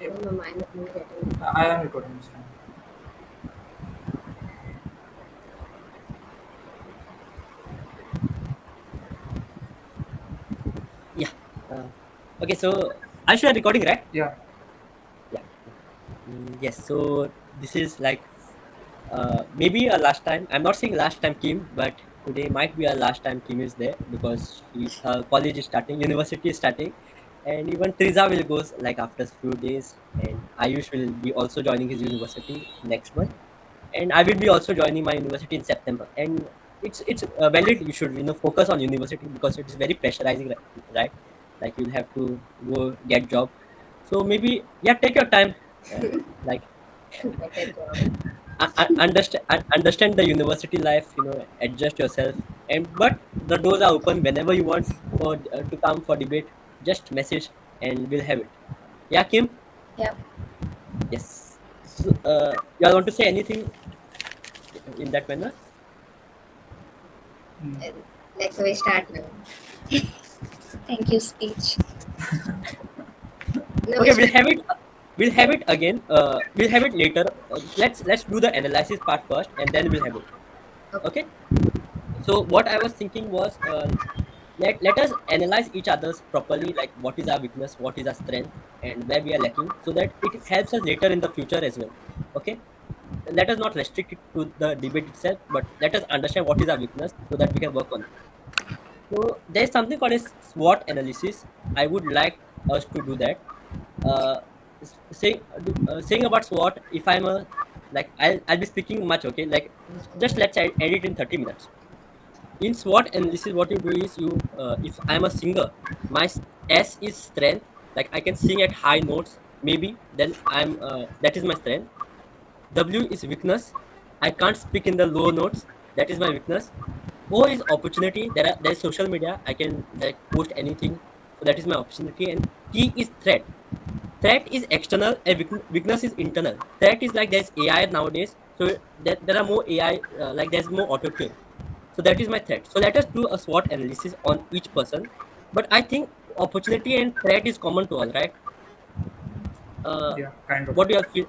I don't know, mine is not getting. I am recording this time. Yeah. Uh, okay, so I should recording, right? Yeah. Yeah. Yes. So this is like maybe a last time. I'm not saying last time Kim, but today might be a last time Kim is there because her college is starting, university is starting, and even Triza will go like after a few days, and Ayush will be also joining his university next month, and I will be also joining my university in September. And it's valid. You should focus on university because it is very pressurizing, right? Like you'll have to go get job. So maybe yeah, take your time, like Better job. understand the university life. Adjust yourself, and but the doors are open whenever you want for to come for debate. Just message and we'll have it. Yeah, Kim. Yeah. Yes. So, you all want to say anything in that manner? Mm. And let's we start now. Thank you, speech. No, we Okay, we'll should. have it. We'll have it again. We'll have it later. Let's do the analysis part first, and then we'll have it. Okay. Okay. So what I was thinking was, let us analyze each other's properly. Like what is our weakness, what is our strength, and where we are lacking, so that it helps us later in the future as well. Okay. Let us not restrict it to the debate itself, but let us understand what is our weakness so that we can work on it. So there's something called as SWOT analysis. I would like us to do that. Uh, saying about SWOT, if I'm a like I'll be speaking much, okay? Like just let's edit in 30 minutes. In SWOT analysis, what you do is if I'm a singer, my S is strength. Like I can sing at high notes, maybe. Then that is my strength. W is weakness. I can't speak in the low notes. That is my weakness. O is opportunity. There's social media. I can like post anything. So that is my opportunity. And T is threat. Threat is external and weakness is internal. Threat is like there's AI nowadays. So there are more AI, like there's more auto tune. So that is my threat. So let us do a SWOT analysis on each person. But I think opportunity and threat is common to all, right? Uh, Yeah, kind of. what do you all feel?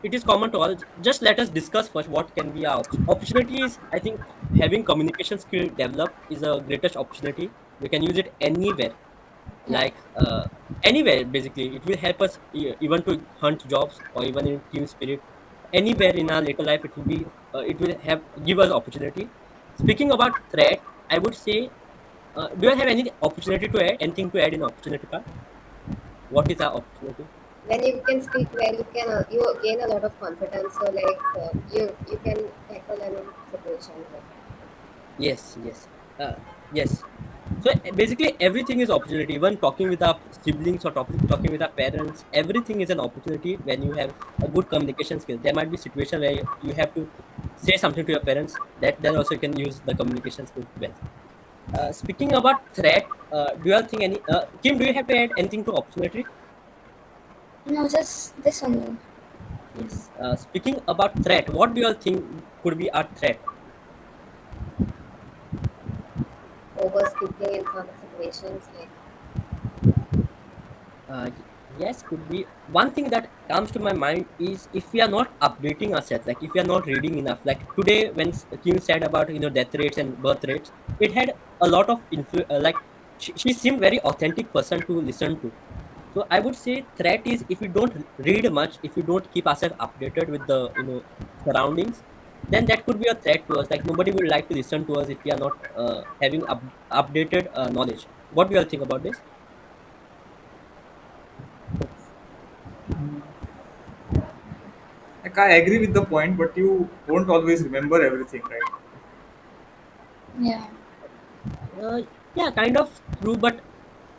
It is common to all. Just let us discuss first what can be our opportunity is. I think having communication skill developed is a greatest opportunity. We can use it anywhere, Yeah. like anywhere. Basically, it will help us even to hunt jobs or even in team spirit. Anywhere in our later life, it will be. It will have give us opportunity. Speaking about threat, I would say, do you have any opportunity to add? Anything to add in opportunity part? What is our opportunity? When you can speak well, you gain a lot of confidence. So like you can tackle any situation. Yes, yes, yes. So basically, everything is opportunity. Even talking with our siblings or talking with our parents, everything is an opportunity when you have a good communication skill. There might be situation where you have to say something to your parents. That then also you can use the communication skill well. Speaking about threat, do you all think any? Kim, do you have to add anything to opportunity? No, just this only. Yes. Speaking about threat, what do you all think could be our threat? Over speaking in some situations like Uh, yes, could be. One thing that comes to my mind is if we are not updating ourselves, like if we are not reading enough. Like today, when Kim said about death rates and birth rates, it had a lot of like she seemed very authentic person to listen to. So I would say threat is if we don't read much, if we don't keep ourselves updated with the surroundings, then that could be a threat to us. Like nobody would like to listen to us if we are not having updated knowledge. What do you all think about this? Mm. Like I agree with the point, but you won't always remember everything, right? Yeah. Uh, yeah, kind of true, but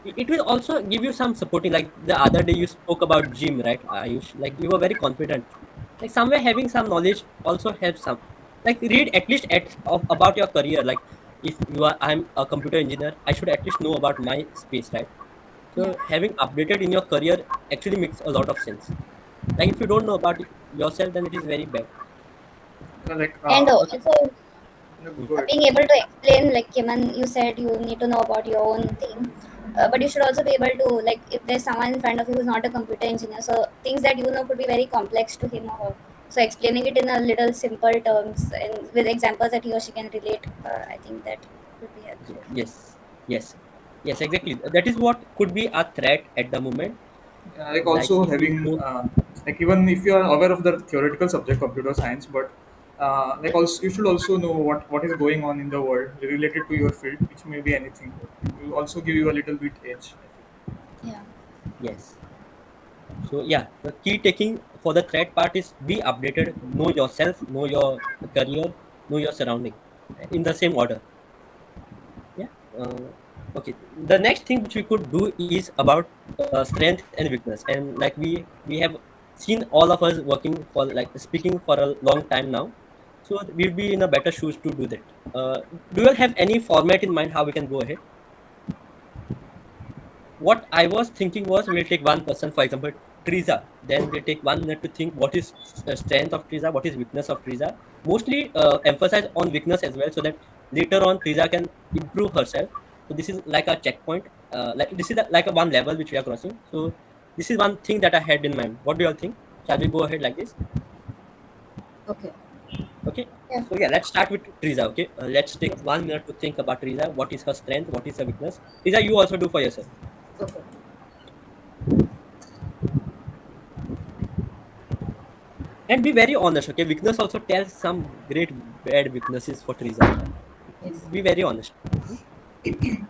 it will also give you some supporting. Like the other day, you spoke about gym, right, Ayush? Like you were very confident. Like somewhere having some knowledge also helps some. Like read at least about your career. Like if I'm a computer engineer, I should at least know about my space, right? Yeah. So having updated in your career actually makes a lot of sense. Like if you don't know about yourself, then it is very bad. Like And Okay. also no, Hmm. go ahead. being able to explain, like Kiman, you said you need to know about your own thing. but you should also be able to, like, if there's someone in front of you who's not a computer engineer, so things that you know could be very complex to him or her. So explaining it in a little simple terms and with examples that he or she can relate, I think that would be helpful. Yes, yes, yes, exactly. That is what could be a threat at the moment. Like Like also if we having don't, like even if you are aware of the theoretical subject computer science, but like also you should also know what is going on in the world related to your field, which may be anything. It will also give you a little bit edge, I feel. Yeah. yes. So yeah, the key taking for the threat part is be updated, know yourself, know your career, know your surrounding, in the same order. Yeah. Okay. The next thing which we could do is about strength and weakness, and like we have seen all of us working for like speaking for a long time now, so we'll be in a better shoes to do that. Do you all have any format in mind how we can go ahead? What I was thinking was we'll take one person, for example, Teresa. Then we'll take 1 minute to think what is strength of Teresa, what is weakness of Teresa. Mostly emphasize on weakness as well, so that later on Teresa can improve herself. So this is like a checkpoint. Like this is like a one level which we are crossing. So this is one thing that I had in mind. What do you all think? Shall we go ahead like this? Okay. Okay. Yeah. So yeah, let's start with Teresa. Okay. Let's take 1 minute to think about Teresa. What is her strength? What is her weakness? Teresa, you also do for yourself. Okay. And be very honest, okay? Weakness also tells some great bad weaknesses for Teresa. Yes. Be very honest. Hmm?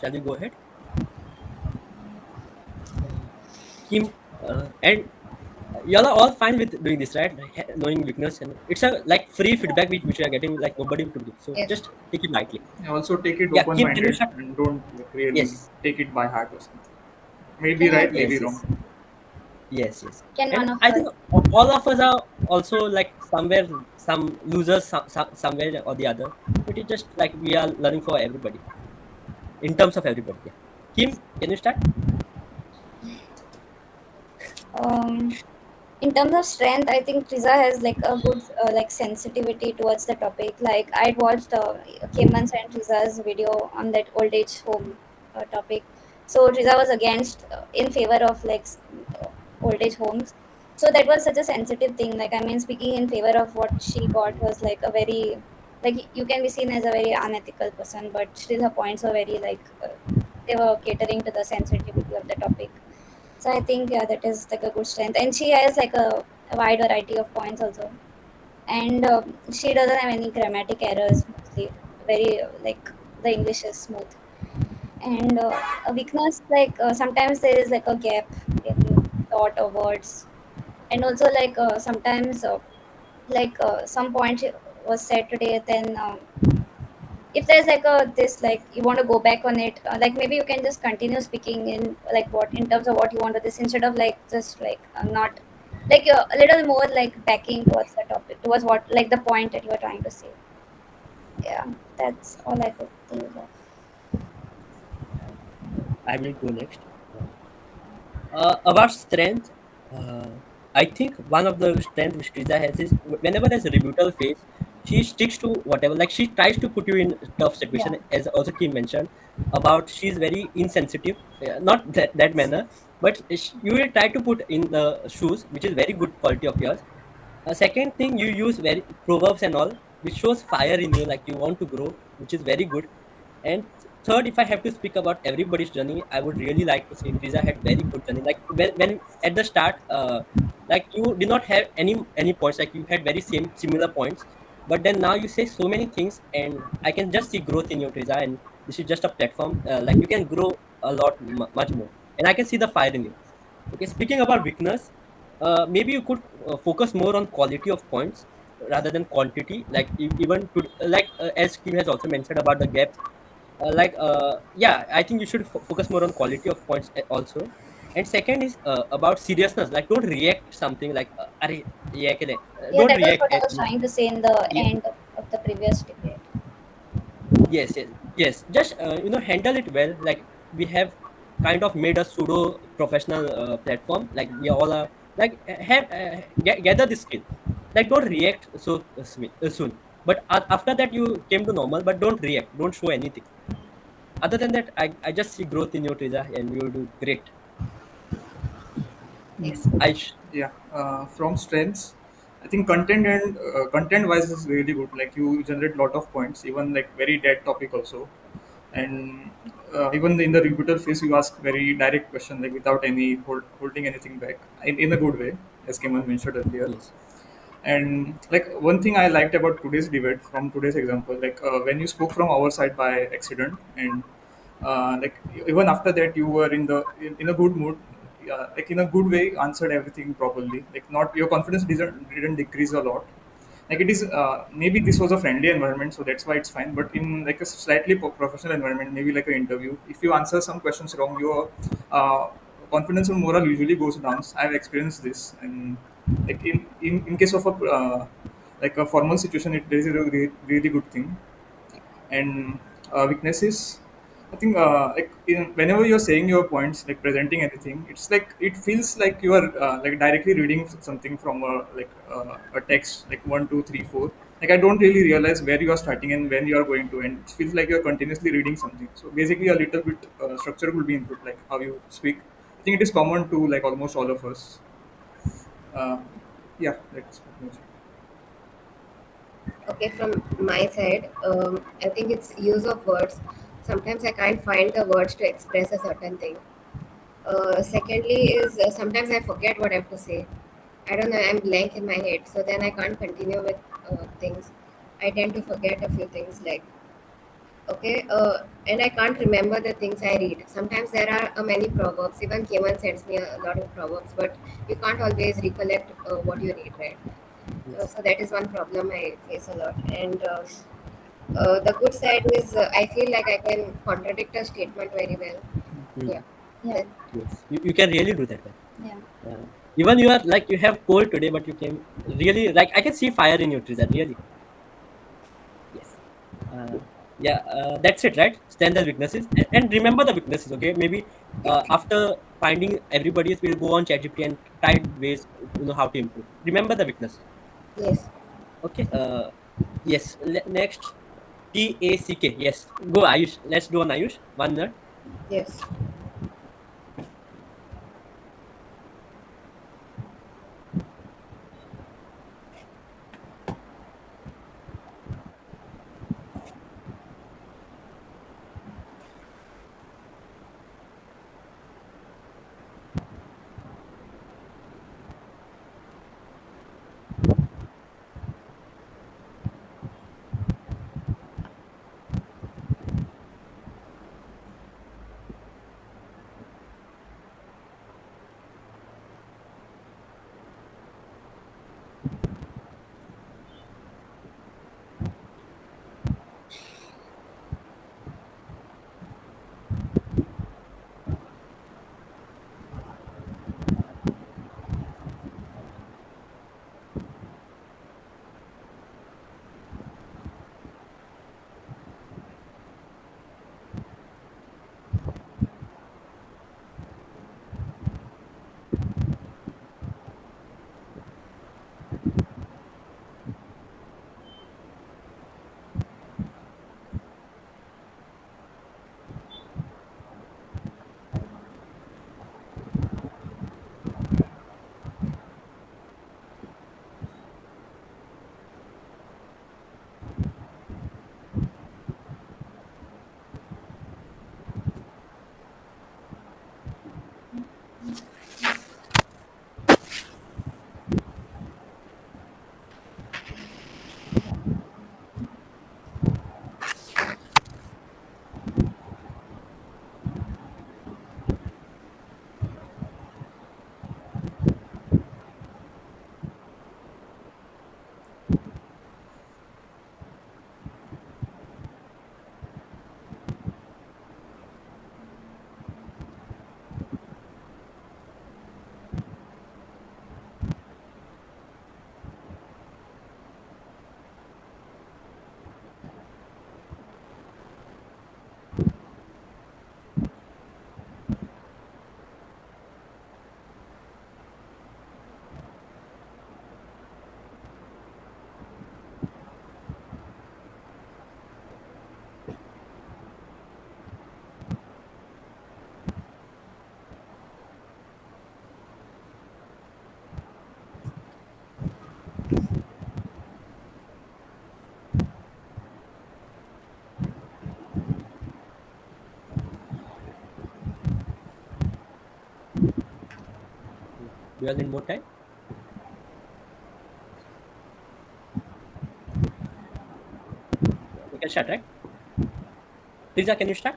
shall we go ahead? Kim, and y'all are all fine with doing this, right? Like, knowing weakness, and it's a like free feedback which we are getting, like nobody could give. So Yes. just take it lightly. Also take it Yeah, Kim, can you open-minded start? and don't like, really Yes, take it by heart or something. Maybe Can I? right, maybe yes, wrong. yes, yes, yes. Can And one of I us? think all of us are also like somewhere, some losers, somewhere or the other. It is just like we are learning for everybody in terms of everybody. Yeah. Kim, can you start? Um, in terms of strength, I think Triza has like a good like sensitivity towards the topic. Like I watched Keman's and Triza's video on that old age home topic. So Triza was against in favor of like old age homes. So that was such a sensitive thing. Like I mean, speaking in favor of what she got was like a very like you can be seen as a very unethical person, but still her points were very like they were catering to the sensitivity of the topic. So I think yeah, that is like a good strength, and she has like a wide variety of points also, and she doesn't have any grammatic errors mostly. Very like the English is smooth, and a weakness like sometimes there is like a gap in thought or words, and also like sometimes some point was said today, then if there's like a this like you want to go back on it like maybe you can just continue speaking in like what in terms of what you want to this instead of like just like not like you're a little more like backing towards the topic towards what like the point that you are trying to say. Yeah, that's all I could think of. I will go next. About strength, uh, I think one of the strength which Triza has is whenever there's a rebuttal phase, she sticks to whatever. Like she tries to put you in tough Yeah. situation, as also Kim mentioned about she's very insensitive, not that manner, but you will try to put in the shoes, which is very good quality of yours. A second thing, you use very proverbs and all, which shows fire in you, like you want to grow, which is very good. And third, if I have to speak about everybody's journey, I would really like to say Triza had very good journey. Like when at the start, like you did not have any points, like you had very similar points, but then now you say so many things, and I can just see growth in your Triza, and this is just a platform. Like you can grow a lot, much more, and I can see the fire in you. Okay, speaking about weakness, maybe you could focus more on quality of points rather than quantity. Like even to like as Kim has also mentioned about the gap. Yeah, I think you should focus more on quality of points also. And second is about seriousness. Like don't react something like "Arey, ye kya Yeah, don't that was react. what I was trying to say in the Yeah, end of the previous debate. yes, yes, yes. Just handle it well. Like we have kind of made a pseudo professional platform. Like we all are like gather the skill. Like don't react so soon. But after that you came to normal. But don't react. Don't show anything. Other than that, I just see growth in your Triza, and you will do great. Yes. Yeah, from strengths, I think content and content wise is really good. Like you generate lot of points, even like very dead topic also, and even in the rebuttal phase, you ask very direct question like without any holding anything back in a good way, as Kemal mentioned earlier. Yes, And like one thing I liked about today's debate from today's example, like when you spoke from our side by accident, and like even after that you were in a good mood, like in a good way, answered everything properly. Like not your confidence didn't decrease a lot. Like it is maybe this was a friendly environment, so that's why it's fine. But in like a slightly professional environment, maybe like an interview, if you answer some questions wrong, your confidence and morale usually goes down. I've experienced this, and like in case of a like a formal situation, it is a really good thing. And weaknesses, I think like whenever you're saying your points, like presenting anything, it's like it feels like you are like directly reading something from a text, like 1 2 3 4. Like I don't really realize where you are starting and when you are going to end. It feels like you're continuously reading something. So basically a little bit structure will be improved, like how you speak. I think it is common to like almost all of us. uh, yeah, that's pretty much it. Okay, from my side, I think it's use of words. Sometimes I can't find the words to express a certain thing. Secondly, is sometimes I forget what I have to say. I don't know, I'm blank in my head, so then I can't continue with things. I tend to forget a few things like Okay, and I can't remember the things I read. Sometimes there are many proverbs. Even Kevan sends me a lot of proverbs, but you can't always recollect what you read, right? Yes. So that is one problem I face a lot. And the good side is I feel like I can contradict a statement very well. Hmm. Yeah, Yeah. that's Yes. You can really do that well. Yeah. Even you are like you have cold today, but you can really like I can see fire in your trees. Really. Yes. Uh, yeah, that's it, right? Stand the weaknesses and remember the weaknesses. Okay, maybe after finding everybody's, we'll go on ChatGPT and try ways how to improve. Remember the weakness. yes. Okay. Yes. Next, TACK. Yes. Go Ayush. Let's do on Ayush. 1 minute. Yes. Do you all need more time? We can start, right? Lisa, can you start?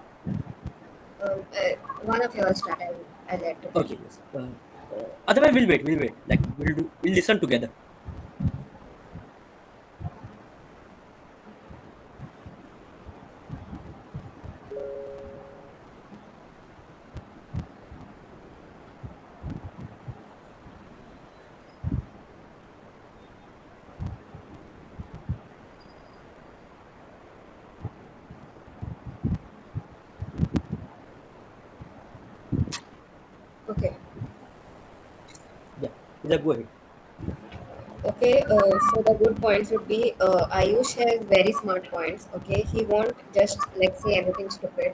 One of yours start. I'll add to that. Okay. Yes. Otherwise, we'll wait. We'll wait. Like we'll listen together. Okay. Yeah. Lisa, go ahead. Okay, so the good points would be Ayush has very smart points. Okay, he won't just like say anything stupid.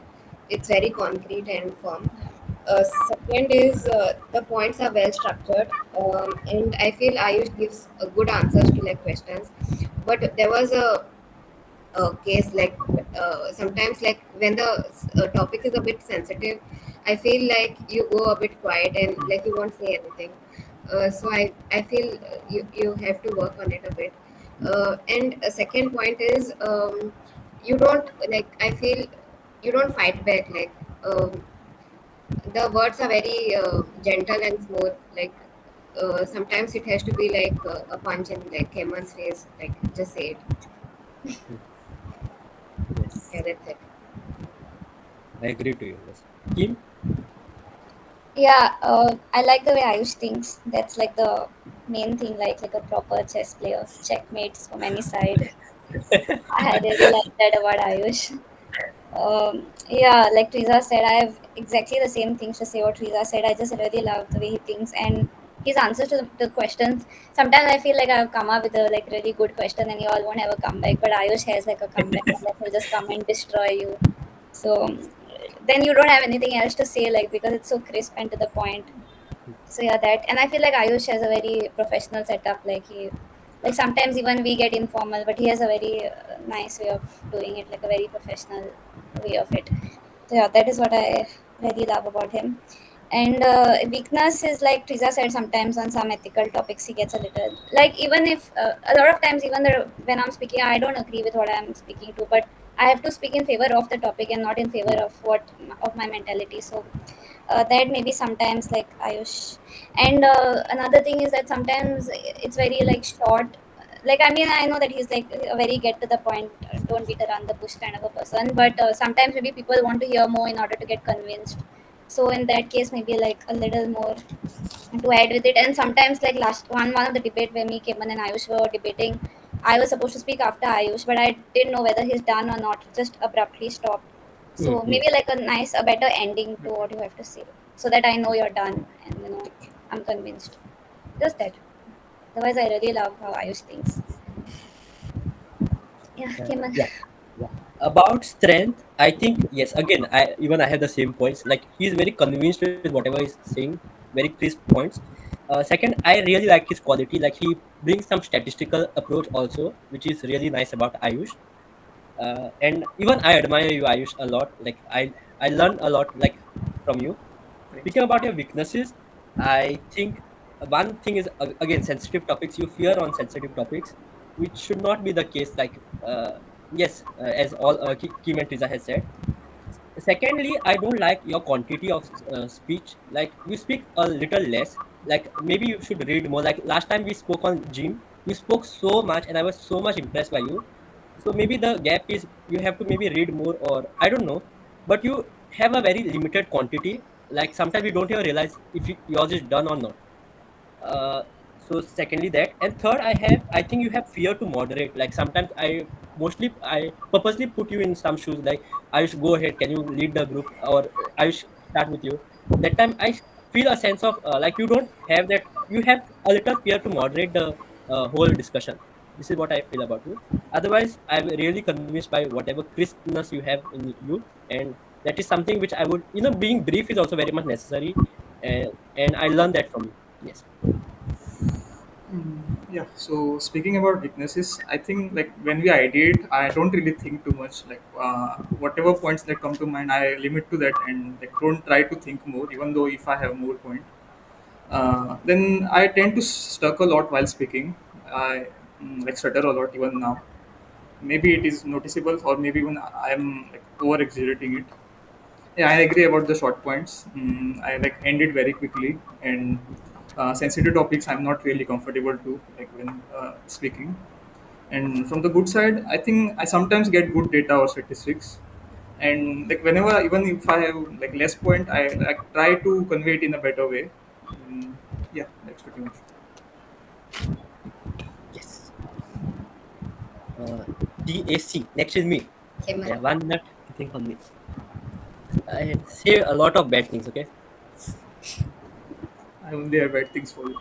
It's very concrete and firm. Second is the points are well structured, and I feel Ayush gives good answers to like questions. But there was a case like sometimes like when the topic is a bit sensitive, I feel like you go a bit quiet and like you won't say anything. So I feel you have to work on it a bit. And a second point is you don't like. I feel you don't fight back. The words are very gentle and smooth. Sometimes it has to be like a punch in like Keman's face. Like just say it. Yes, Yeah, that's it. I agree to you. Yes. Kim? Yeah, I like the way Ayush thinks. That's like the main thing, like a proper chess player, checkmates from any side. I really like that about Ayush. Yeah, like Teresa said, I have exactly the same things to say what Teresa said. I just really love the way he thinks and his answers to the questions. Sometimes I feel like I've come up with a like really good question and you all won't have a comeback, but Ayush has like a comeback and that will just come and destroy you. So then you don't have anything else to say, like because it's so crisp and to the point. So yeah, that, and I feel like Ayush has a very professional setup. Like sometimes even we get informal, but he has a very nice way of doing it, like a very professional way of it. So yeah, that is what I really love about him. And weakness is like Triza said. Sometimes on some ethical topics, he gets a little like even if a lot of times even when I'm speaking, I don't agree with what I'm speaking to, but I have to speak in favor of the topic and not in favor of what of my mentality. So that maybe sometimes like Ayush. And another thing is that sometimes it's very like short. Like I mean, I know that he's like a very get to the point, don't beat around the bush kind of a person. But sometimes maybe people want to hear more in order to get convinced. So in that case, maybe like a little more to add with it. And sometimes like last one of the debate where me, Keman and Ayush were debating, I was supposed to speak after Ayush, but I didn't know whether he's done or not. It just abruptly stopped. So Mm-hmm. maybe like a better ending to what you have to say, so that I know you're done and I'm convinced. Just that. Otherwise, I really love how Ayush thinks. Yeah, Keman. Yeah. Yeah. About strength, I think yes. Again, I have the same points. Like he's very convinced with whatever he's saying, very crisp points. Second, I really like his quality. Like he brings some statistical approach also, which is really nice about Ayush. And even I admire you, Ayush, a lot. Like I learned a lot like from you. Thank Speaking you. about your weaknesses, I think one thing is again sensitive topics. You fear on sensitive topics, which should not be the case. Like yes, as all Kim and Triza has said. Secondly, I don't like your quantity of speech. Like you speak a little less. Like maybe you should read more. Like last time we spoke on gym, you spoke so much, and I was so much impressed by you. So maybe the gap is you have to maybe read more, or I don't know. But you have a very limited quantity. Like sometimes you don't even realize if yours is done or not. So secondly that, and third I think you have fear to moderate. Like sometimes I purposely put you in some shoes, like I should go ahead, can you lead the group, or I should start with you. That time I feel a sense of like you don't have that, you have a little fear to moderate the whole discussion. This is what I feel about you. Otherwise I'm really convinced by whatever crispness you have in you, and that is something which I would, being brief is also very much necessary, and I learned that from you. Yes. Yeah. So speaking about weaknesses, I think like when we ideate, I don't really think too much. Like whatever points that come to mind, I limit to that and like don't try to think more. Even though if I have more point, then I tend to stuck a lot while speaking. I like stutter a lot even now. Maybe it is noticeable, or maybe even I am like over exaggerating it. Yeah, I agree about the short points. I like end it very quickly, and sensitive topics I'm not really comfortable to like when speaking. And from the good side, I think I sometimes get good data or statistics, and like whenever even if I have like less point, I like try to convey it in a better way. Mm, yeah, that's pretty much. Yes. Uh, DAC. Next is me. Keman. Yeah, 1 minute to think on me. I say a lot of bad things. Okay. I only have bad things for you.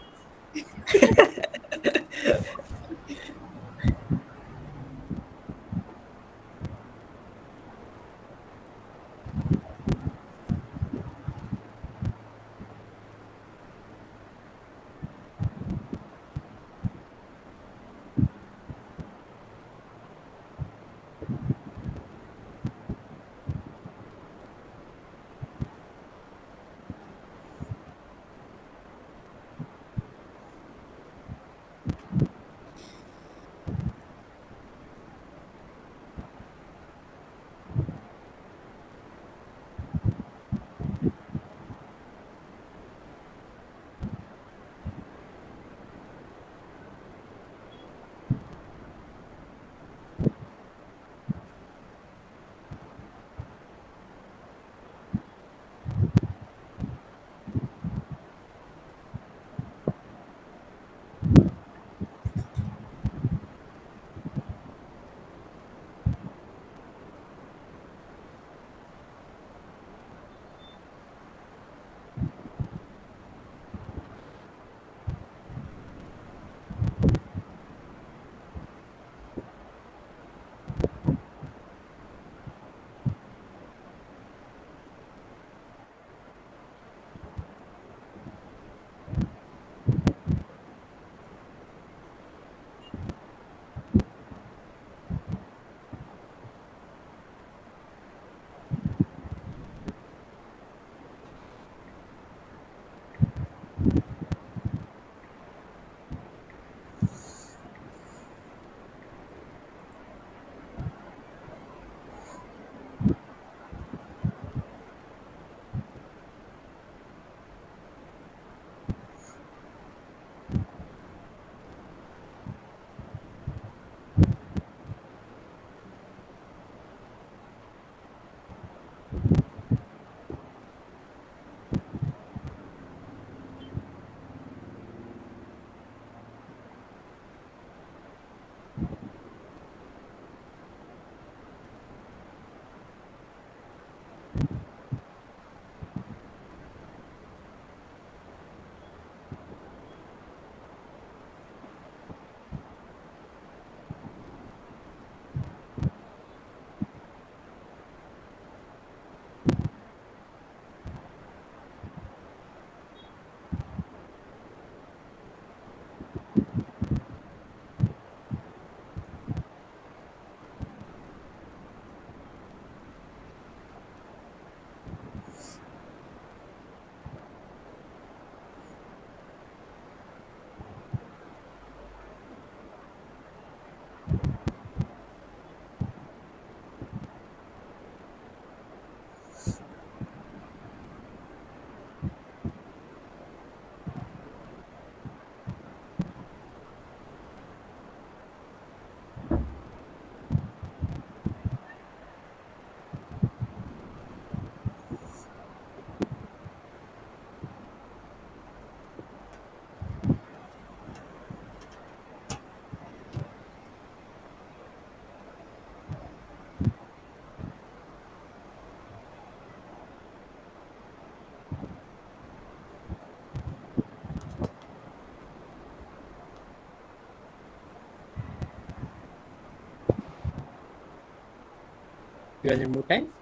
You guys need more time,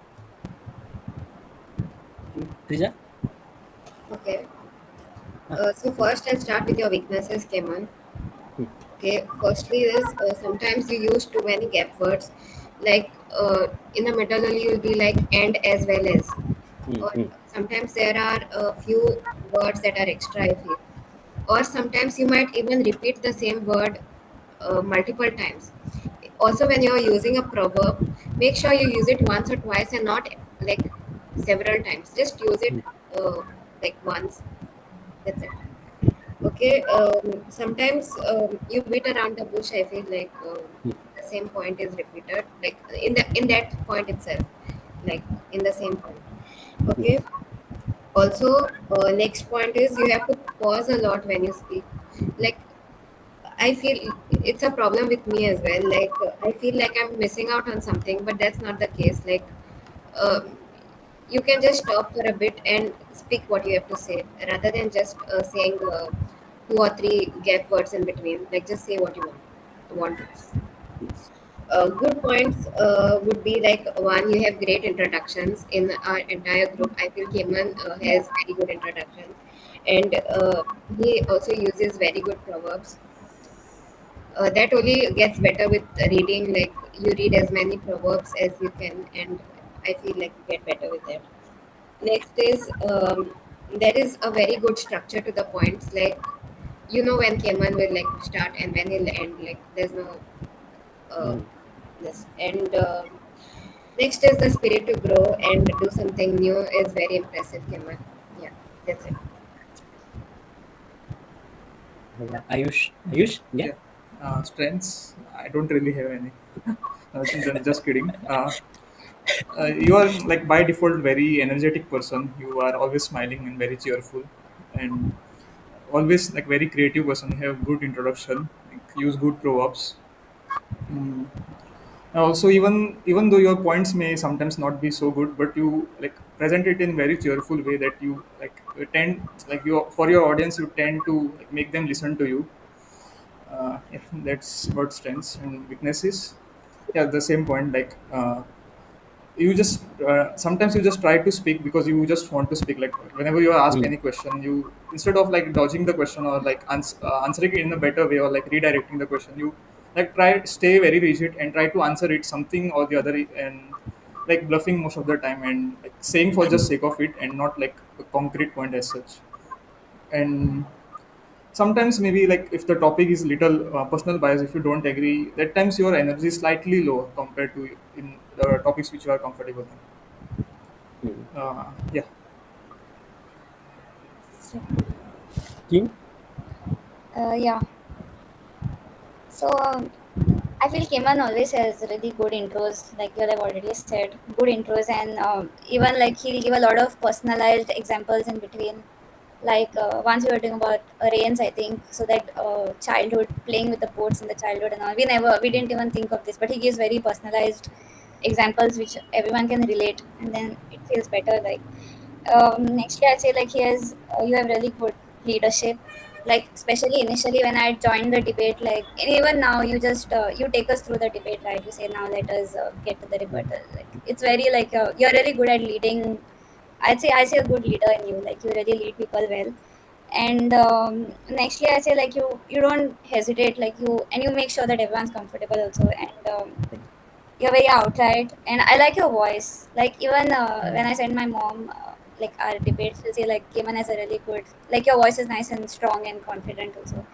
Rija? Okay. Ah, So first, I'll start with your weaknesses, Keman. hmm, Okay. Firstly, is sometimes you use too many gap words. Like in the middle, you'll be like and as well as. hmm, Or hmm, sometimes there are a few words that are extra. I feel. Or sometimes you might even repeat the same word multiple times. Also, when you're using a proverb, make sure you use it once or twice and not like several times. Just use it hmm, like once. That's it. Okay. Sometimes you beat around the bush. I feel like hmm, the same point is repeated, like in that point itself, like in the same point. hmm, Okay. Also, next point is you have to pause a lot when you speak. Like I feel it's a problem with me as well. Like I feel like I'm missing out on something, but that's not the case. Like um, you can just stop for a bit and speak what you have to say, rather than just saying two or three gap words in between. Like just say what you want to. Good points would be like one, you have great introductions in our entire group. I feel Keman Yeah. has very good introductions, and he also uses very good proverbs. That only gets better with reading. Like you read as many proverbs as you can, and I feel like you get better with that. Next is there is a very good structure to the points. Like you know when Keman will like start and when he'll end. Like there's no uh, hmm. this. And next is the spirit to grow and do something new is very impressive, Keman. Yeah, that's it. Ayush, Ayush, yeah. Yeah. Strengths, I don't really have any. Just kidding. You are like by default very energetic person. You are always smiling and very cheerful, and always like very creative person. You have good introduction, like, use good proverbs. Mm. And also, even though your points may sometimes not be so good, but you like present it in very cheerful way that you like tend like you for your audience you tend to like, make them listen to you. Yeah, that's about strengths and weaknesses. Yeah, the same point. Like you just sometimes you just try to speak because you just want to speak. Like whenever you are asked Hmm, any question, you instead of like dodging the question or like answering it in a better way or like redirecting the question, you like try stay very rigid and try to answer it something or the other and like bluffing most of the time and like saying for just sake of it and not like a concrete point as such. And sometimes maybe like if the topic is little personal bias, if you don't agree, that times your energy is slightly lower compared to in the topics which you are comfortable in. hmm. Yeah. Kim? Yeah. So I feel Keman always has really good intros, like you have already said, good intros, and even like he'll give a lot of personalized examples in between. Like once we were talking about rains, I think, so that childhood playing with the boats in the childhood and all. We didn't even think of this, but he gives very personalized examples which everyone can relate, and then it feels better. Like nextly, I'd say like you have really good leadership. Like especially initially when I joined the debate, like and even now you just you take us through the debate, right? You say now let us get to the rebuttal. Like it's very like you're really good at leading. I say a good leader in you. Like you really lead people well. And nextly, I say like you don't hesitate. Like you make sure that everyone's comfortable also. And you're very outright, and I like your voice. Like even when I send my mom like our debates, she'll say like Keman has a really good, like your voice is nice and strong and confident also.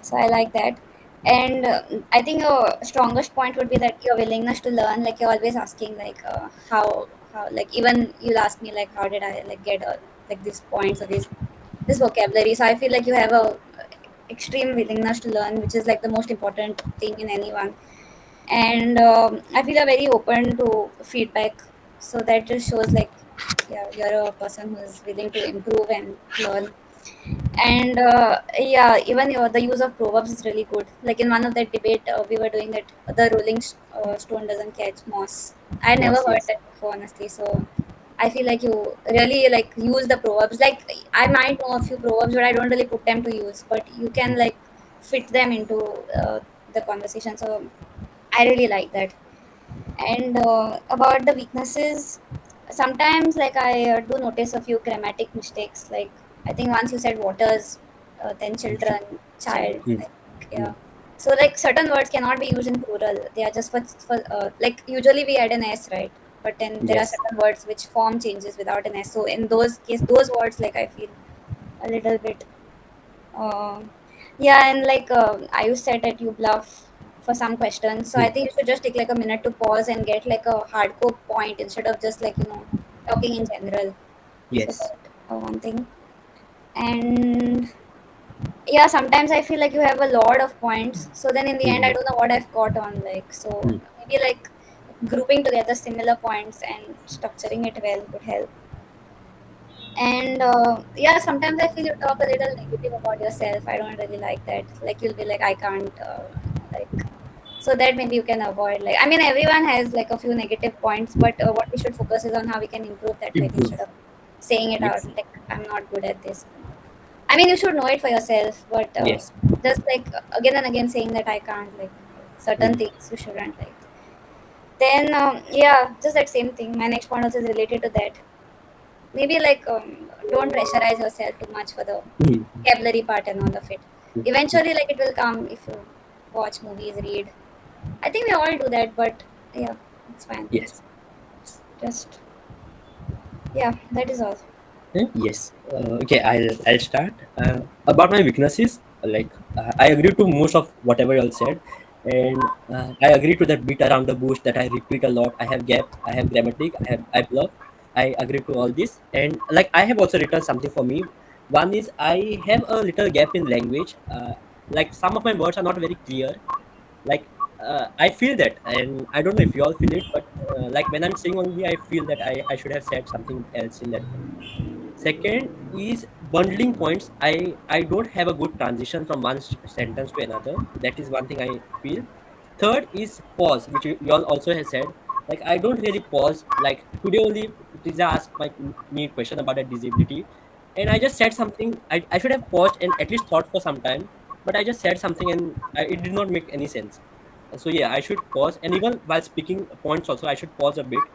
So I like that. And I think your strongest point would be that your willingness to learn. Like you're always asking like how like even you'll ask me like how did I like get like these points or this vocabulary. So I feel like you have a extreme willingness to learn, which is like the most important thing in anyone. And I feel very open to feedback, so that just shows like yeah, you're a person who is willing to improve and learn. And yeah, even the use of proverbs is really good. Like in one of that debate we were doing that the rolling stone doesn't catch moss. I never Moss, heard yes. that before, honestly. So I feel like you really like use the proverbs. Like I might know a few proverbs, but I don't really put them to use, but you can like fit them into the conversation. So I really like that. And about the weaknesses, sometimes like I do notice a few grammatic mistakes. Like I think once you said waters, then children, child. Hmm. I think, Hmm. yeah. So like certain words cannot be used in plural. They are just for like usually we add an s, right? But then there are Yes. certain words which form changes without an s. So in those case, those words like I feel a little bit. Uh, yeah, and like you said that you bluff for some questions. So I Hmm. think you should just take like a minute to pause and get like a hardcore point instead of just like, talking in general. So Yes. that one thing. And yeah, sometimes I feel like you have a lot of points. So then in the end, I Hmm. don't know what I've got on. Like, so Hmm. maybe like grouping together similar points and structuring it well would help. And yeah, sometimes I feel you talk a little negative about yourself. I don't really like that. Like you'll be like, I can't, like, so that maybe you can avoid. Like, I mean, everyone has like a few negative points, but what we should focus is on how we can improve that. Like Improve. instead of saying it out, Yes. like I'm not good at this. I mean, you should know it for yourself, but Yes. just like again and again saying that I can't, like certain Hmm. things you shouldn't like. Then yeah, just that same thing. My next point also is related to that. Maybe like don't pressurize yourself too much for the Hmm. vocabulary part and all of it. Hmm. Hmm. Eventually, like it will come if you watch movies, read. I think we all do that, but yeah, it's fine. Yes. Just yeah, that is all. Yes. Okay, I'll start. About my weaknesses, I agree to most of whatever you all said, and I agree to that beat around the bush that I repeat a lot. I have gaps, I have grammatic, I bluff. I agree to all this, and like I have also written something for me. One is I have a little gap in language. Like some of my words are not very clear. Like I feel that, and I don't know if you all feel it, but like when I'm saying only, I feel that I should have said something else in that point. Second is bundling points. I don't have a good transition from one sentence to another. That is one thing I feel. Third is pause, which you all also have said. Like I don't really pause. Like today only, Lisa asked me question about a disability, and I just said something. I should have paused and at least thought for some time, but I just said something and it did not make any sense. So yeah, I should pause, and even while speaking points also, I should pause a bit.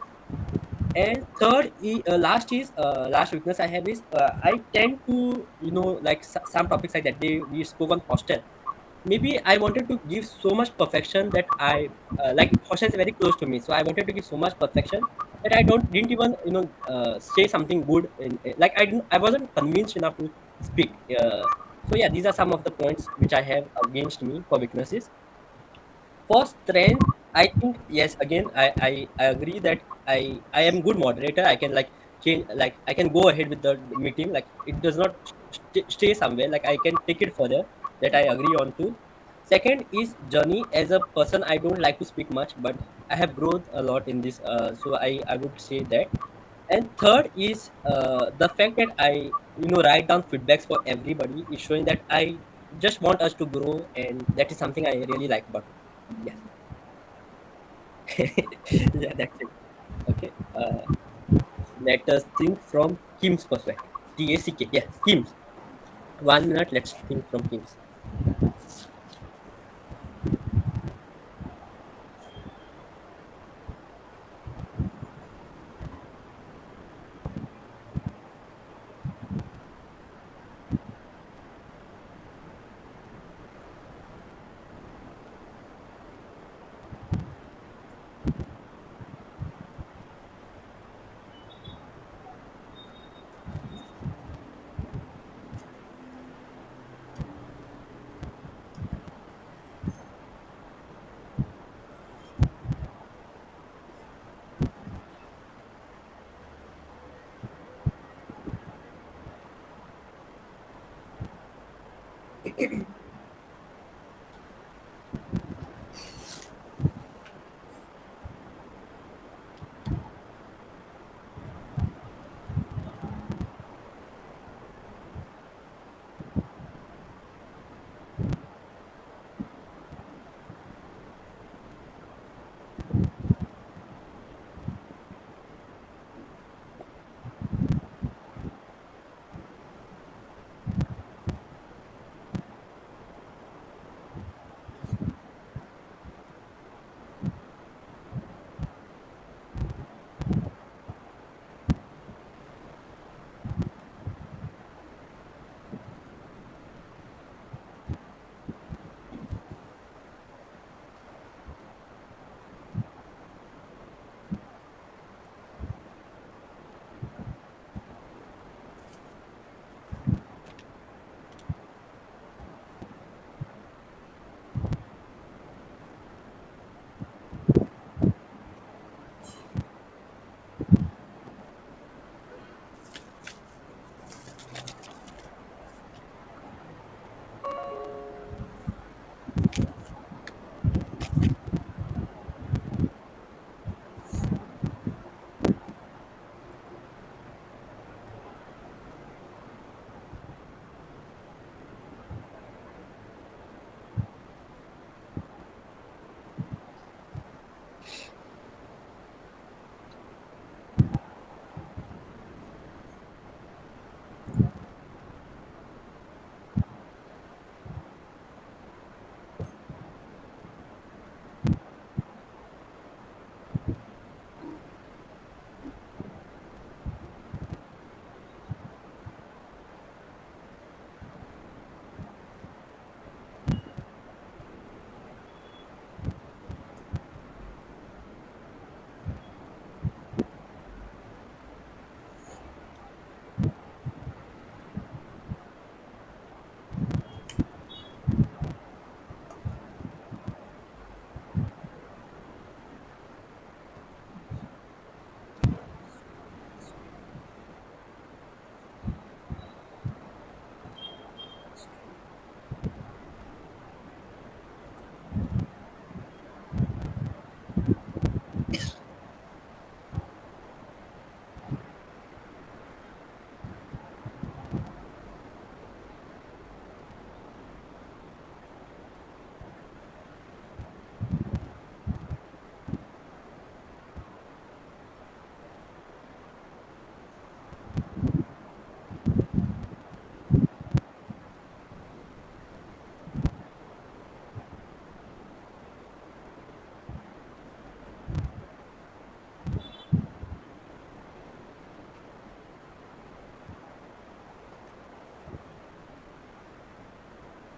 And third, last is last weakness I have is I tend to like some topics like that we spoke on hostel. Maybe I wanted to give so much perfection that I like hostel is very close to me, so I wanted to give so much perfection that I didn't even say something good. Like I wasn't convinced enough to speak. So yeah, these are some of the points which I have against me for weaknesses. For strength, I think yes. Again, I agree that I am good moderator. I can like change, like I can go ahead with the meeting. Like it does not stay somewhere. Like I can take it further. That I agree on to. Second is journey. As a person, I don't like to speak much, but I have grown a lot in this. So I would say that. And third is the fact that I write down feedbacks for everybody is showing that I just want us to grow, and that is something I really like about me. Yeah. Yeah, that's it. Okay. Let us think from Kim's perspective. TACK. Yeah, Kim's. 1 minute. Let's think from Kim's.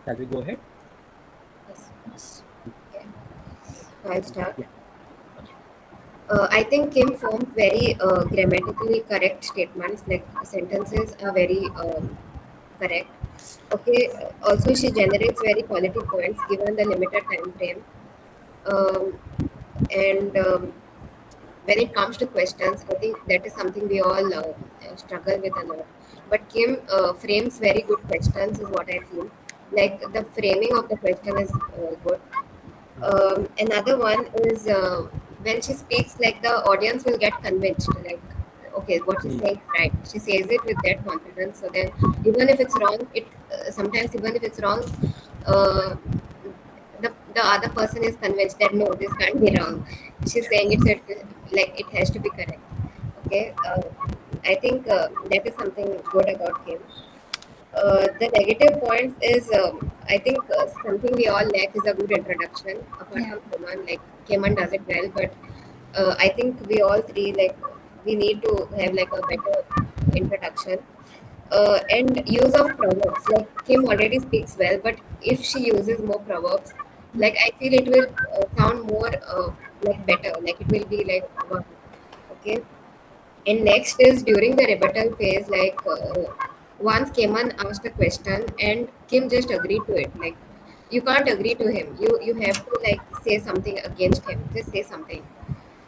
Shall we go ahead? Yes. Yes. Okay. I'll start. Yeah. Okay. I think Kim forms very grammatically correct statements, like sentences are very correct. Okay. Also, she generates very quality points given the limited time frame. Um, and when it comes to questions, I think that is something we all struggle with a lot. But Kim frames very good questions, is what I feel. Like the framing of the question is good. Another one is when she speaks, like the audience will get convinced, like, okay, what she's Hmm. saying is right. She says it with that confidence. So then, even if it's wrong, it sometimes even if it's wrong, uh, the other person is convinced that no, this can't be wrong. She's saying it's like it has to be correct. Okay, I think that is something good about Kim. The negative points is, I think something we all lack is a good introduction. Apart Yeah. from Keman, like Keman does it well, but I think we all three, like, we need to have like a better introduction. And use of proverbs. Like Kim already speaks well, but if she uses more proverbs, like I feel it will sound more like better. Like it will be like wow, okay. And next is during the rebuttal phase, like once Keman asked a question and Kim just agreed to it. Like you can't agree to him. You have to like say something against him. Just say something.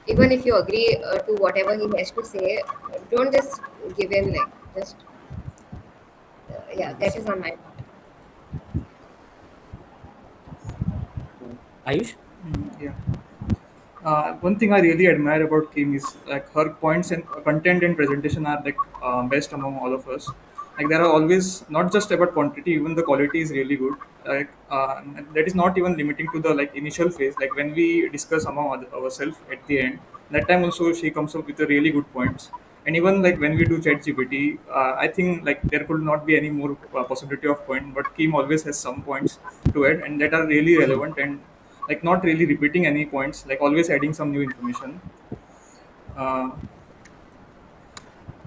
Even if you agree to whatever he has to say, don't just give in like just yeah. That Yes. is on my part. Ayush? Yeah. One thing I really admire about Kim is like her points and content and presentation are like best among all of us. Like there are always not just about quantity, even the quality is really good. Like that is not even limiting to the like initial phase. Like when we discuss among ourselves at the end, that time also she comes up with a really good points. And even like when we do ChatGPT, I think like there could not be any more possibility of point, but Kim always has some points to add, and that are really relevant and like not really repeating any points, like always adding some new information. uh,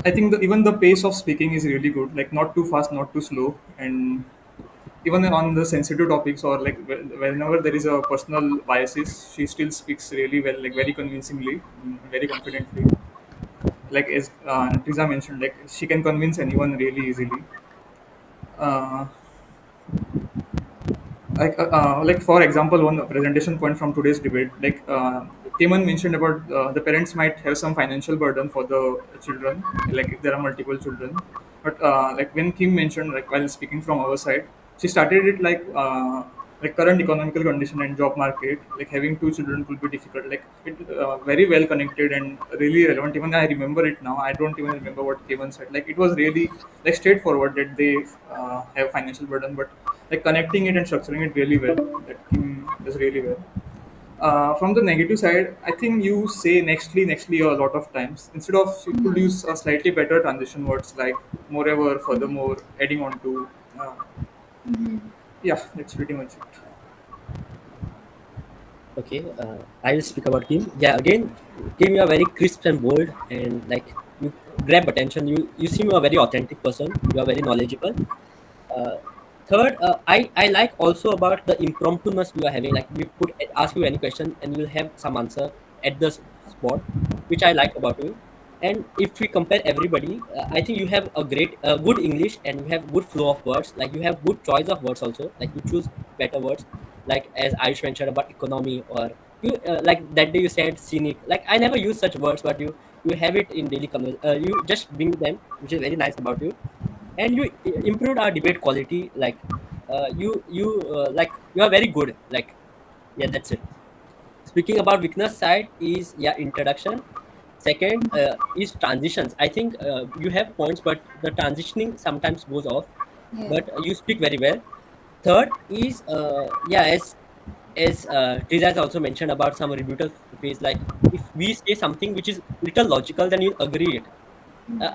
I think even the pace of speaking is really good, like not too fast, not too slow. And even on the sensitive topics or like whenever there is a personal biases, she still speaks really well, like very convincingly, very confidently. Like as Triza mentioned, like she can convince anyone really easily. uh, like for example, one presentation point from today's debate, like Keman mentioned about the parents might have some financial burden for the children, like if there are multiple children. But like when Kim mentioned, like while speaking from our side, she started it like current economical condition and job market, like having two children could be difficult. Like it very well connected and really relevant. Even I remember it now. I don't even remember what Keman said. Like it was really like straightforward that they have financial burden, but like connecting it and structuring it really well. That Kim does really well. From the negative side, I think you say nextly a lot of times. Instead of, you could use a slightly better transition words like moreover, furthermore, adding on to. Uh, yeah, that's pretty much it. Okay, I will speak about Kim. Yeah, again, Kim, you are very crisp and bold, and like you grab attention. You seem a very authentic person. You are very knowledgeable. Uh, Third, I like also about the impromptuness you are having. Like we could ask you any question and you'll have some answer at the spot, which I like about you. And if we compare everybody, I think you have a great, good English and you have good flow of words. Like you have good choice of words also. Like you choose better words. Like as Ayush mentioned about economy, or you like that day you said scenic. Like I never use such words, but you have it in daily conversation. You just bring them, which is very nice about you. And you improved our debate quality. Like you like you are very good. Like yeah, that's it. Speaking about weakness side is, yeah, introduction. Second is transitions. I think you have points, but the transitioning sometimes goes off, Yeah. but you speak very well. Third is yeah, as Triza has also mentioned about some rebuttal phase. Like if we say something which is little logical, then you'll agree it.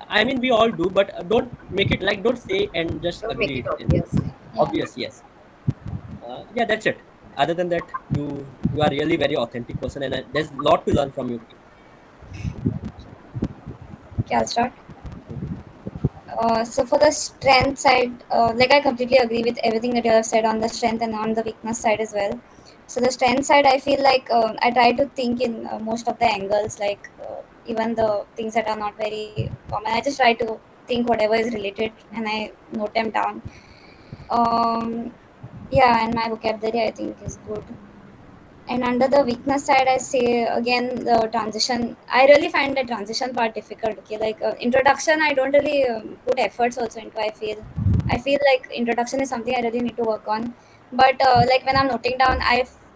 I mean, we all do, but don't make it like, don't say and just Don't make agree it it. And obvious. Yeah. obvious, yes. Yeah, that's it. Other than that, you are really very authentic person, and there's a lot to learn from you. Okay, I'll start. So for the strength side, like I completely agree with everything that you have said on the strength and on the weakness side as well. So the strength side, I feel like I try to think in most of the angles, like even the things that are not very common. I just try to think whatever is related and I note them down. Um, yeah, and my vocabulary I think is good. And under the weakness side, I say again the transition. I really find the transition part difficult. Okay, like introduction, I don't really put efforts also into. I feel like introduction is something I really need to work on. But like when I'm noting down,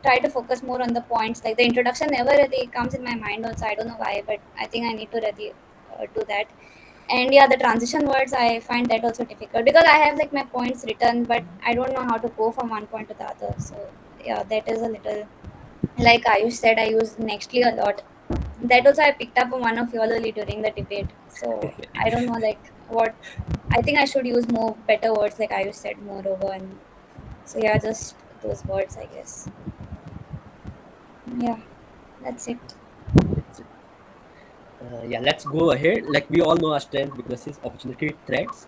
try to focus more on the points. Like the introduction never really comes in my mind. Also, I don't know why, but I think I need to really do that. And yeah, the transition words, I find that also difficult because I have like my points written, but I don't know how to go from one point to the other. So yeah, that is a little, like Ayush said, I use Nextly a lot. That also I picked up from one of you all early during the debate. So I don't know like what, I think I should use more better words like Ayush said, moreover, and so yeah, just those words I guess. Yeah, that's it. It's, yeah, let's go ahead. Like we all know our strength, weaknesses, opportunity, threats.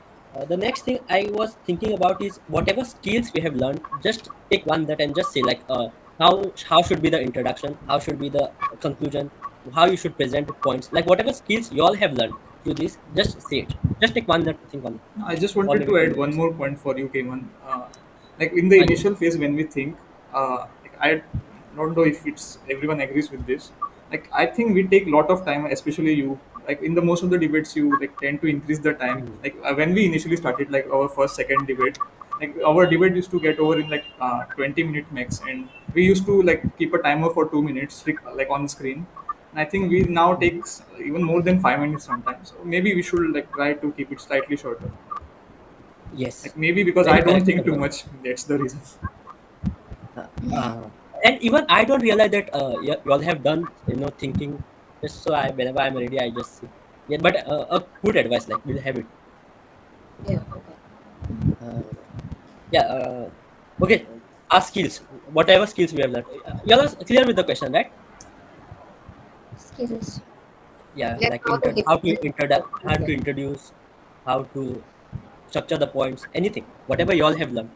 The next thing I was thinking about is whatever skills we have learned, just take one that and just say like how should be the introduction, how should be the conclusion, how you should present the points. Like whatever skills you all have learned through this, just say it. Just take one that think on it, I just or wanted maybe to ten add one minutes. more point for you, Kevan. Like in the Yes. initial phase when we think, like I don't know if it's everyone agrees with this. Like I think we take a lot of time, especially you. Like in the most of the debates, you like tend to increase the time. Mhm. Like when we initially started, like our first second debate, like our debate used to get over in like 20-minute max, and we used to like keep a timer for 2 minutes, like on the screen. And I think we now Mhm. takes even more than 5 minutes sometimes. So maybe we should like try to keep it slightly shorter. Yes, Like maybe because I very don't correct, think too Sadhguru. much. That's the reason. Uh, and even I don't realize that you all have done thinking. Just so I whenever I'm ready, I just say yeah. But a good advice like we'll have it. Yeah, okay. Uh, yeah. Okay. Our skills, whatever skills we have learned. You all are clear with the question, right? Skills. Yeah. Like Like how to how to okay. introduce, how to structure the points, anything, whatever you all have learned.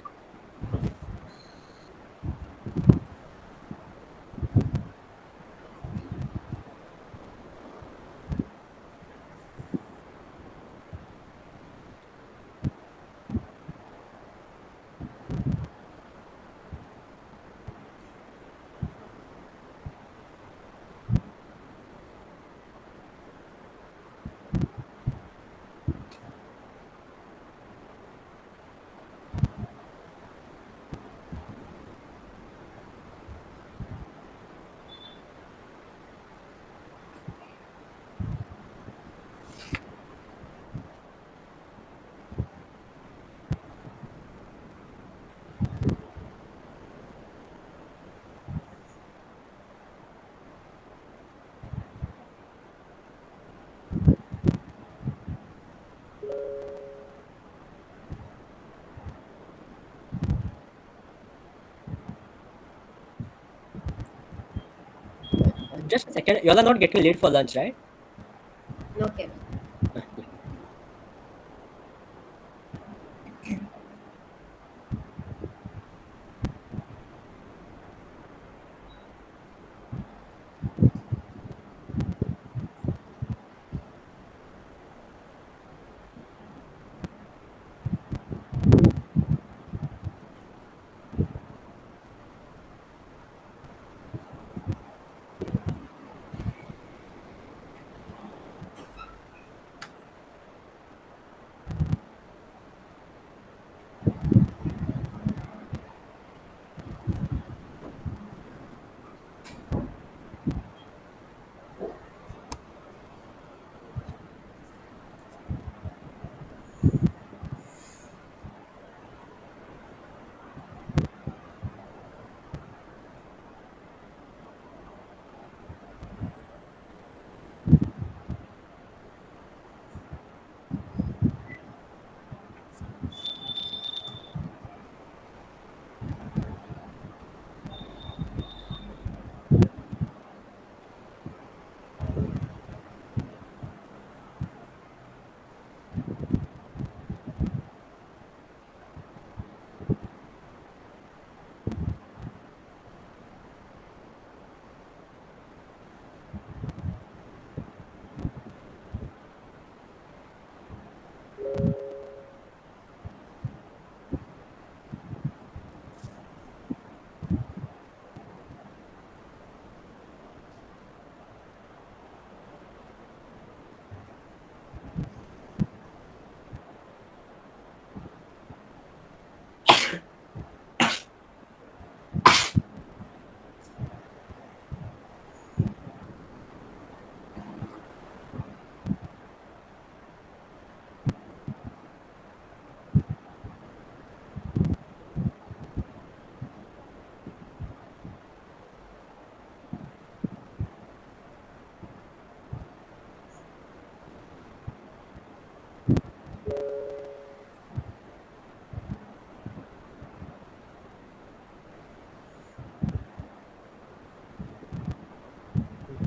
Just a second. You all are not getting late for lunch, right? Okay.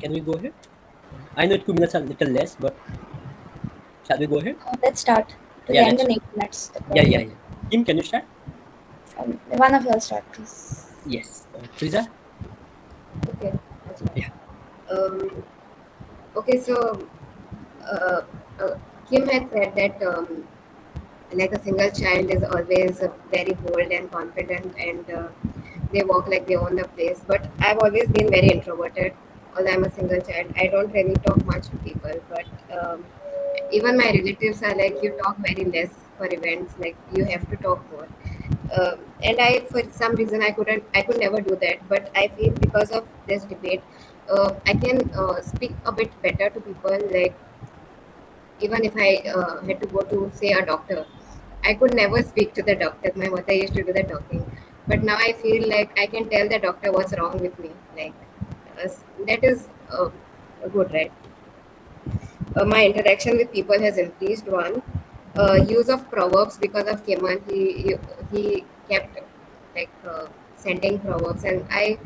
Can we go ahead? I know 2 minutes are a little less, but shall we go ahead? Let's start to Yeah, end let's in start. 8 minutes. The Yeah, call. yeah, yeah. Kim, can you start? One of you all start, please. Yes. Teresa? Okay, that's right. Yeah. Um, okay, so uh, uh, Kim had said that like a single child is always very bold and confident, and they walk like they own the place. But I've always been very introverted. Although I'm a single child, I don't really talk much to people. But even my relatives are like, you talk very less for events. Like you have to talk more. And I, for some reason, I could never do that. But I feel because of this debate, I can speak a bit better to people. Like even if I had to go to say a doctor, I could never speak to the doctor. My mother used to do the talking, but now I feel like I can tell the doctor what's wrong with me. Like that is good, right? My interaction with people has increased. One, use of proverbs because of Kemal. He kept like sending proverbs, and I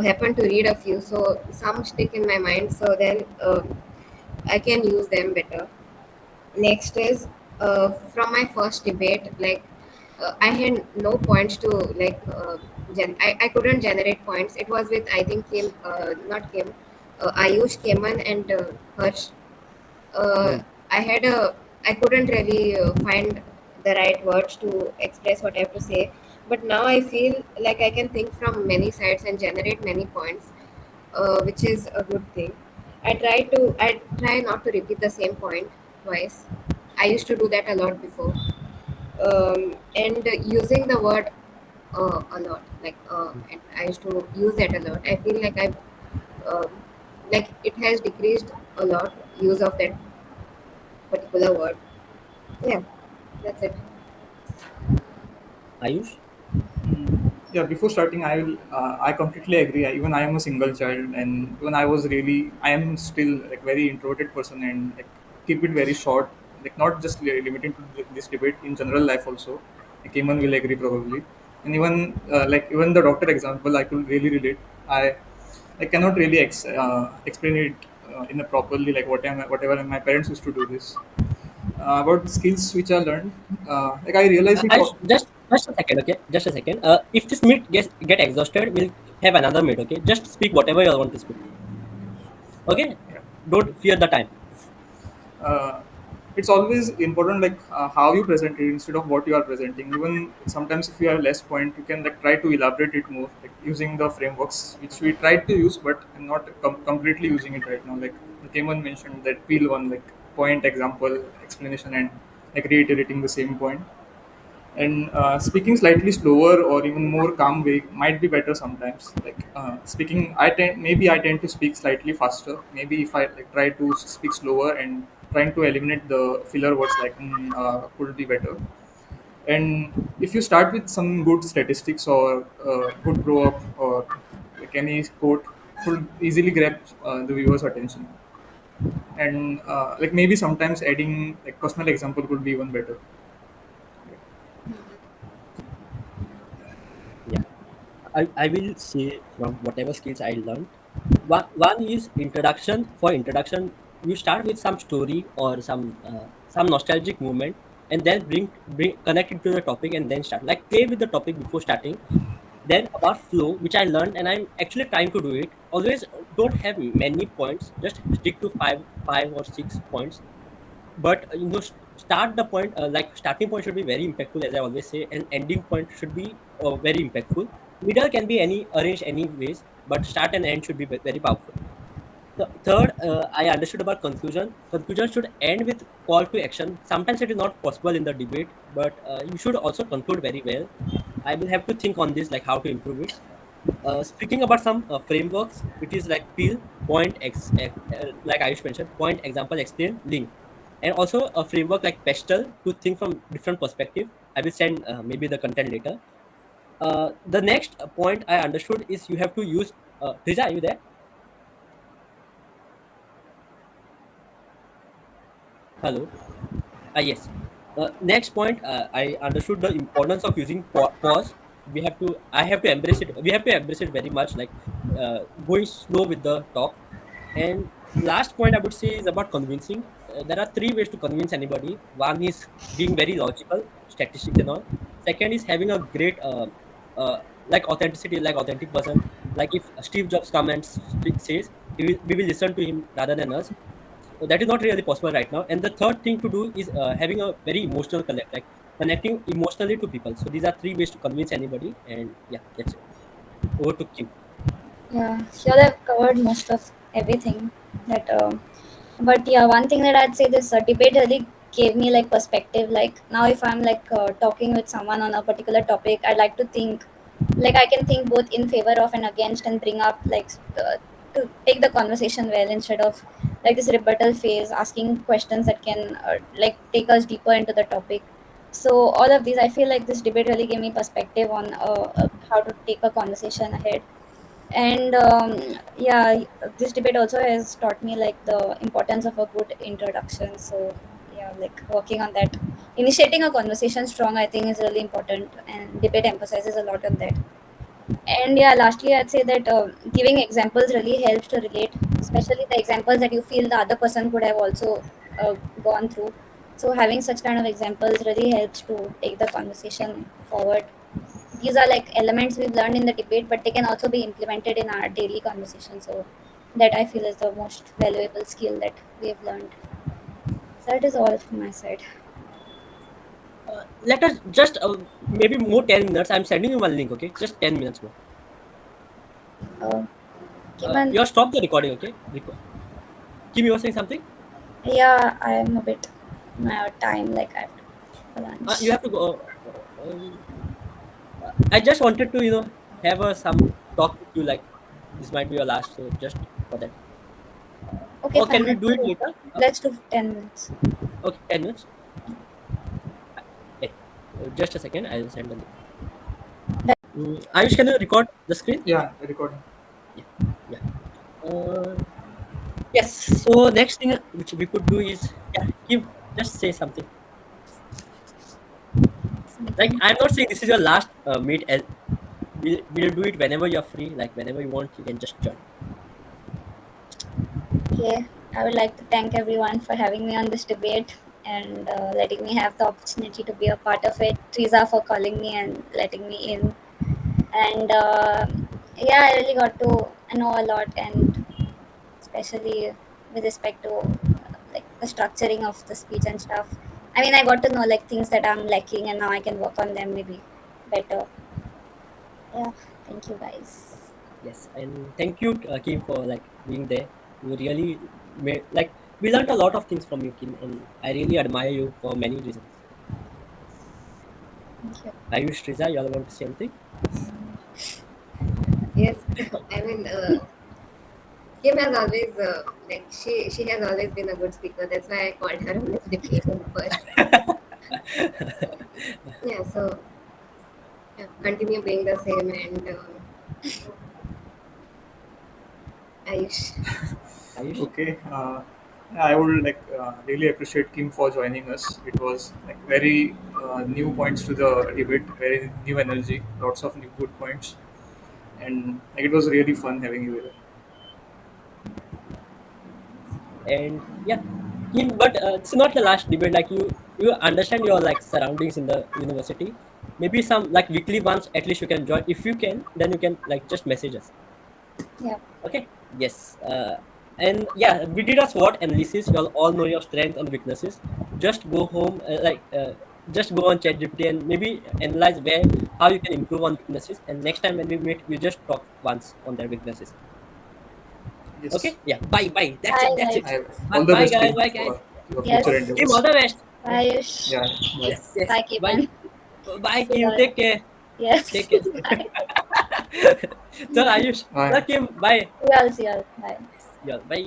happened to read a few, so some stick in my mind. So then I can use them better. Next is from my first debate, like I had no points to like I couldn't generate points. It was with I think Kim, not Kim, Ayush, Keman, and Harsh. uh, Hmm. I had a I couldn't really find the right words to express what I have to say. But now I feel like I can think from many sides and generate many points, which is a good thing. I try not to repeat the same point twice. I used to do that a lot before, and using the word a lot. Like and I used to use that a lot. I feel like um, like it has decreased a lot use of that particular word. Yeah, that's it. Ayush? Yeah, before starting, I completely agree. Even I am a single child, and when I was really, I am still like very introverted person, and like keep it very short. Like not just limiting to this debate in general life also. Like Eamon will agree probably, and even like even the doctor example, I could really relate. I cannot really explain it in a properly like whatever my parents used to do this. About the skills which I learned, like I realized it. Ayush, just a second, okay? Just a second. If this meet get exhausted, we'll have another meet, okay? Just speak whatever you want to speak. Okay? Yeah. Don't fear the time. uh, it's always important like how you present it instead of what you are presenting. Even sometimes if you have less point, you can like try to elaborate it more, like using the frameworks which we tried to use, but I'm not completely using it right now. Like Keman mentioned that peel one, like point, example, explanation, and like reiterating the same point. And speaking slightly slower or even more calm way might be better sometimes. Like speaking, I tend to speak slightly faster. Maybe if I like try to speak slower and trying to eliminate the filler words like could be better. And if you start with some good statistics or good grow up or like any quote, could easily grab the viewer's attention. And like maybe sometimes adding like personal example could be even better. Yeah. I will say from whatever skills I learned. One is introduction. For introduction, you start with some story or some nostalgic moment, and then bring connect it to the topic, and then start. Like play with the topic before starting. Then about flow, which I learned, and I'm actually trying to do it. Always don't have many points. Just stick to five or 6 points. But start the point, like starting point should be very impactful, as I always say, and ending point should be very impactful. Middle can be any arranged any ways, but start and end should be very powerful. The third, I understood about conclusion. Conclusion should end with call to action. Sometimes it is not possible in the debate, but you should also conclude very well. I will have to think on this, like how to improve it. Speaking about some frameworks, it is like peel, point, like Ayush mentioned, point, example, explain, link, and also a framework like Pestle to think from different perspective. I will send maybe the content later. The next point I understood is you have to use. Riza, are you there? Hello. Yes. Next point, I understood the importance of using pause. We have to. I have to embrace it. We have to embrace it very much. Like going slow with the talk. And last point I would say is about convincing. There are three ways to convince anybody. One is being very logical, statistics and all. Second is having a great like authenticity, like authentic person. Like if Steve Jobs comes and says, we will listen to him rather than us. So that is not really possible right now. And the third thing to do is having a very emotional connect, like connecting emotionally to people. So these are three ways to convince anybody. And yeah, that's it. Over to Kim. Yeah, here I've covered most of everything. That, but yeah, one thing that I'd say, this debate really gave me like perspective. Like now, if I'm like talking with someone on a particular topic, I like to think, like I can think both in favor of and against, and bring up like to take the conversation well, instead of like this rebuttal phase, asking questions that can like take us deeper into the topic. So all of these, I feel like this debate really gave me perspective on how to take a conversation ahead. And yeah, this debate also has taught me like the importance of a good introduction. So yeah, like working on that, initiating a conversation strong, I think is really important, and debate emphasizes a lot on that. And yeah, lastly, I'd say that giving examples really helps to relate, especially the examples that you feel the other person could have also gone through. So having such kind of examples really helps to take the conversation forward. These are like elements we've learned in the debate, but they can also be implemented in our daily conversation. So that I feel is the most valuable skill that we've learned. So that is all from my side. Let us just maybe more 10 minutes. I'm sending you one link, okay? Just 10 minutes more. Uh, Given, You stop the recording, okay? Kim, you were saying something? yeah, I am a bit my time, like I have to go for You lunch. have to go. I just wanted to, have some talk with you. Like this might be your last, so just for that. Okay, Or fine. can we do it later? Let's do 10 minutes. Okay, 10 minutes. Hey, just a second. I'll send the link. Ayush, can you record the screen? Yeah, recording. Yeah, yeah. Uh, yes. So next thing which we could do is, yeah, Kim, just say something. Like Something. I'm not saying this is your last meet. We'll do it whenever you're free. Like whenever you want, you can just join. Okay, I would like to thank everyone for having me on this debate, and letting me have the opportunity to be a part of it. Teresa for calling me and letting me in. And yeah, I really got to know a lot, and especially with respect to like the structuring of the speech and stuff. I mean, I got to know like things that I'm lacking, and now I can work on them maybe better. Yeah, thank you guys. Yes, and thank you, Kim, for like being there. You really made like we learned a lot of things from you, Kim, and I really admire you for many reasons. Thank you. Ayush, Triza, you all want to say anything? Yes, I mean, Kim has always like she has always been a good speaker. That's why I called her on this debate in the first place. Yeah, so yeah, continue being the same and Ayush. Ayush, Okay. I would like really appreciate Kim for joining us. It was like very new points to the debate, very new energy, lots of new good points, and like, it was really fun having you here. and yeah, Kim. But it's not the last debate. Like you understand your like surroundings in the university. Maybe some like weekly ones. At least you can join. If you can, then you can like just message us. Yeah. Okay. Yes. And yeah, we did a SWOT analysis. You'll all know your strengths and weaknesses. Just go home, just go on ChatGPT and maybe analyze where how you can improve on weaknesses. And next time when we meet, we just talk once on their weaknesses. Yes, Okay. Yeah. Bye. Bye. That's it. Bye, That's guys. it. I have Bye. all the Bye, best, guys. Kim, Bye, guys. for your future Yes. Kim, all endeavors. the best. Bye, Yush. Yeah, bye. Yes. Yes. Bye, Bye. Kevan. Bye, See you Kim. all. Take care. Yes. Take care. Bye. So Ayush. So Bye. Kim. Bye. See you all. See you all. Bye. Yeah. Bye.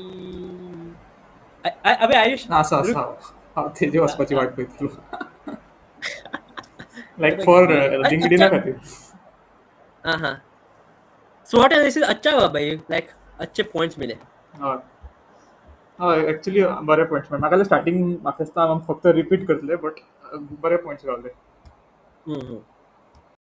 अबे आयुष असा रुक असा हा तेजे हाँ वचपाची हाँ वाट पळयतलो ये लायक तो फॉर ये लिंक्डइना अच्छा खातीर. हाँ हाँ स्वॉट एनालिसिस अच्छा हुआ भाई लाइक अच्छे पॉइंट्स मिले हय हय एक्चुअली बरे पॉयंट्स म्हाका जाल्यार स्टार्टींग म्हाका दिसता हांव फक्त रिपीट करतले बट बरे पॉयंट्स गावले. हम्म